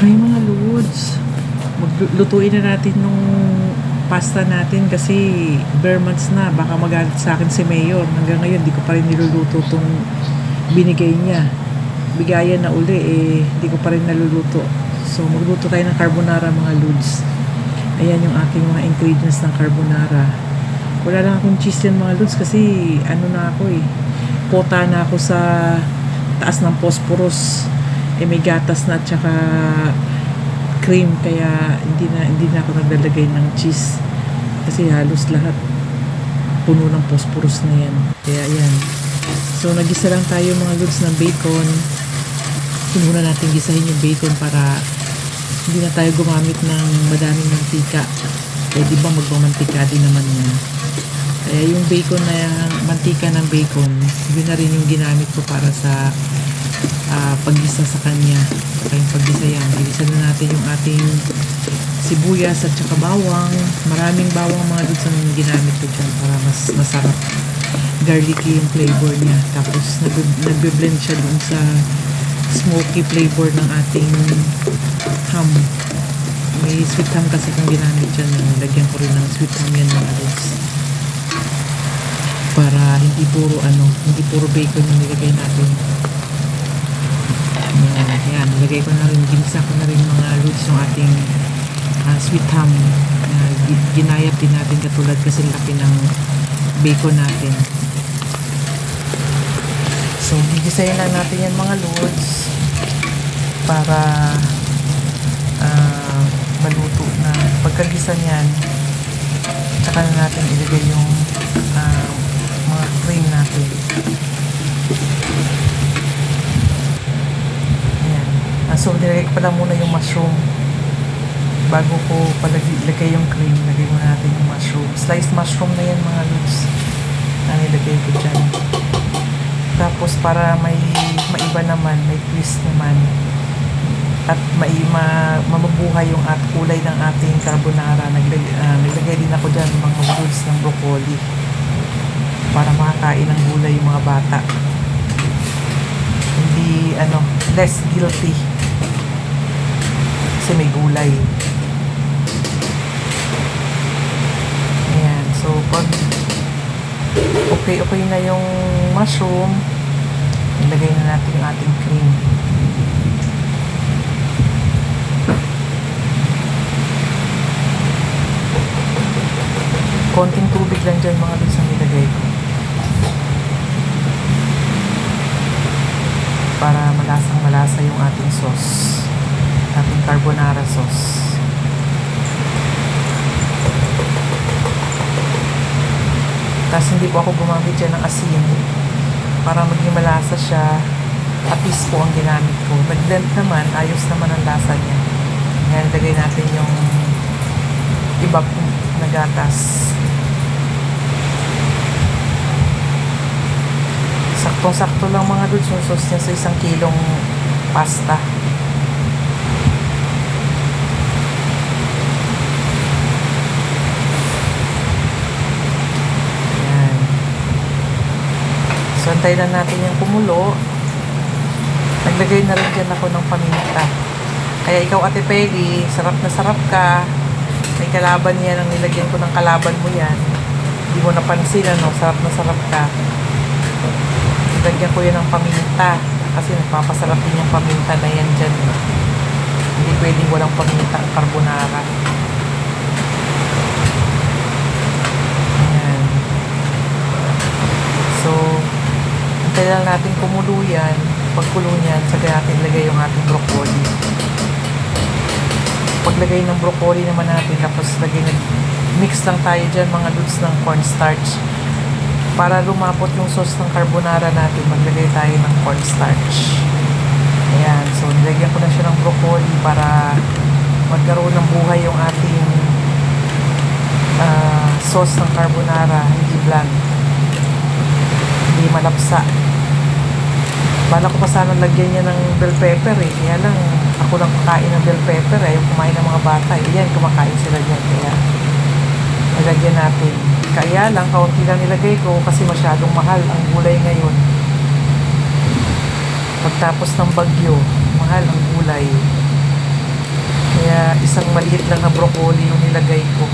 Hi mga lods, maglutuin na natin nung pasta natin kasi bare months na, baka magalit sa akin si Mayor. Hanggang ngayon di ko pa rin niluluto tong binigay niya. Bigayan na uli di ko pa rin naluluto. So magluto tayo ng carbonara mga lods. Ayan yung aking mga ingredients ng carbonara. Wala lang akong cheese yan mga lods kasi kota na ako sa taas ng phosphorus. May gatas na at saka cream, kaya hindi na ako naglalagay ng cheese kasi halos lahat puno ng phosphorus na yan. Kaya yan. So nagisa lang tayo mga lods ng bacon. Muna natin gisahin yung bacon para hindi na tayo gumamit ng madaming mantika. Kaya di ba magmamantika din naman yan. Kaya yung bacon na mantika ng bacon, yun na rin yung ginamit ko para sa paggisa sa kanya. Kaya paggisa yan, gisa na natin yung ating sibuyas at saka bawang. Maraming bawang mga lods ang ginamit ko dyan para mas masarap, garlicky yung flavor niya. Tapos nagbe-blend siya dun sa smoky flavor ng ating ham. May sweet ham kasi kung ginamit dyan, lagyan ko rin ng sweet ham yan mga lods, para hindi puro bacon yung nilagay natin. Yan, nilagay ko na rin, ginisa ko na rin mga lods yung ating sweet ham na ginayap din natin katulad kasi laki ng bacon natin. So gigisayin lang natin yan mga lods para maluto na. Pagkagisa niyan, tsaka na natin ilagay yung mga cream natin. So, nilagay ko pala muna yung mushroom. Bago ko ilagay yung cream, lagay muna natin yung mushroom. Sliced mushroom na yan mga lods na nilagay ko dyan. Tapos, para may maiba naman, may twist naman, at mabubuhay yung kulay ng ating carbonara, naglagay din ako dyan mga lods ng broccoli para makakain ng gulay yung mga bata. Hindi, less guilty kasi may gulay. Ayan. So, pag okay na yung mushroom, ilagay na natin yung ating cream. Konting tubig lang dyan mga lods ang nilagay ko para malasa yung ating sauce, ating carbonara sauce. Tapos hindi po ako gumamit dyan ng asin para maging malasa siya. Apis po ang ginamit ko. Nag-blend naman, ayos naman ang lasa niya. Ngayon lagay natin yung iba na gatas. Saktong-sakto lang mga lods yung sauce niya sa 1 kilong pasta. Ayan. So, antay lang natin yung kumulo. Naglagay na rin dyan ako ng paminta. Kaya ikaw, Ate Peli, sarap na sarap ka. May kalaban yan, ang nilagyan ko ng kalaban mo yan. Hindi mo napansin, sarap na sarap ka. Lagyan ko yun ng paminta kasi nagpapasarap din yung paminta na yan dyan. Hindi pwedeng walang paminta ang carbonara. Ayan. So, hintay lang natin kumulo yan. Pagkulo niyan, saka natin lagay yung ating broccoli. Paglagay ng broccoli naman natin, tapos mix lang tayo dyan mga lods ng cornstarch. Para lumapot yung sauce ng carbonara natin, maglagay tayo ng cornstarch. Ayan. So, nilagyan ko na siya ng broccoli para magkaroon ng buhay yung ating sauce ng carbonara. Hindi bland. Hindi malapsa. Bala ko pa sana lagyan niya ng bell pepper Kaya lang, ako lang kakain ng bell pepper Ayaw kumain ng mga bata Yan, kumakain sila dyan. Kaya, nilagyan natin. Kaya lang, kaunti lang nilagay ko kasi masyadong mahal ang gulay ngayon. Pagtapos ng bagyo, mahal ang gulay. isang maliit lang na broccoli yung nilagay ko.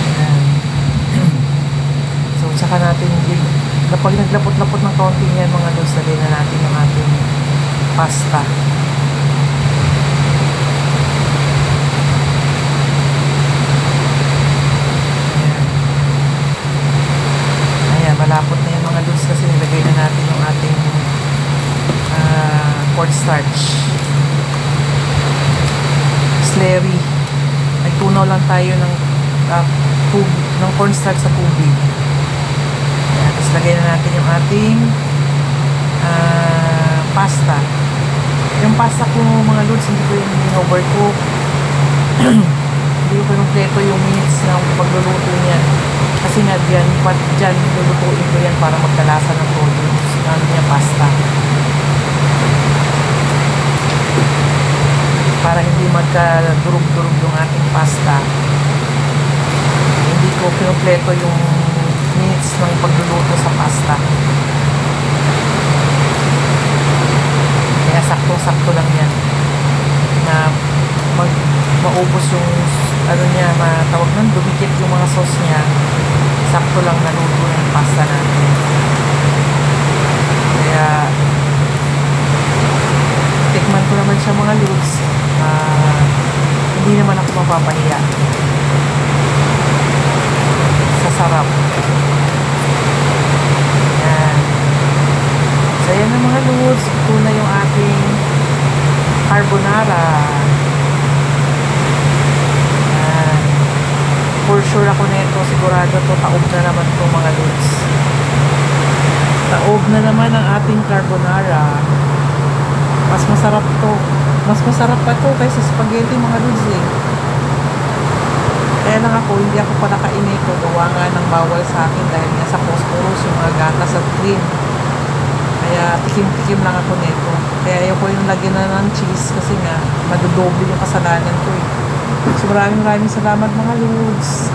Ayan. So, saka natin kapag naglapot-lapot ng kaunti yan mga lods, lagay na natin yung ating pasta. Ayan, malapot na yung mga lods kasi nilagay na natin yung ating cornstarch. Slurry. Nagtunaw lang tayo ng cornstarch sa tubig. Ayan, tapos lagay na natin yung ating pasta. Yung pasta ko mga lods, hindi ko yung overcook. Hindi ko kompleto yung minutes ng pagluluto niyan. Kasi nga dyan lulutuin ko yan para magkalasa ng todo. Ano niya, pasta. Para hindi magka-durog-durog yung ating pasta. Hindi ko kinumpleto yung minutes ng pagluluto sa pasta. Kaya sakto-sakto lang yan. Na maubos yung ano niya, matawag nun, dumikit yung mga sauce niya. Sakto lang naluto yung pasta natin. Kaya tikman ko naman siya mga lods. Hindi naman ako mapapahiya sa sarap. Ayan. So yan na mga lods, ito na yung ating carbonara. Ayan. For sure ako nito, sigurado to, taob na naman to mga lods. Taob na naman ang ating carbonara. Mas masarap to. Mas masarap pa to kaysa spaghetti mga lods eh. Kaya lang ako, hindi ako pa nakain ito. Gawa nga ng bawal sa akin dahil nga sa phosphorus, yung mga gatas at cream. Kaya tikim-tikim lang ako nito. Kaya ayoko yung lagyan na ng cheese kasi nga madudoble yung kasalanan ko eh. So maraming salamat mga lods.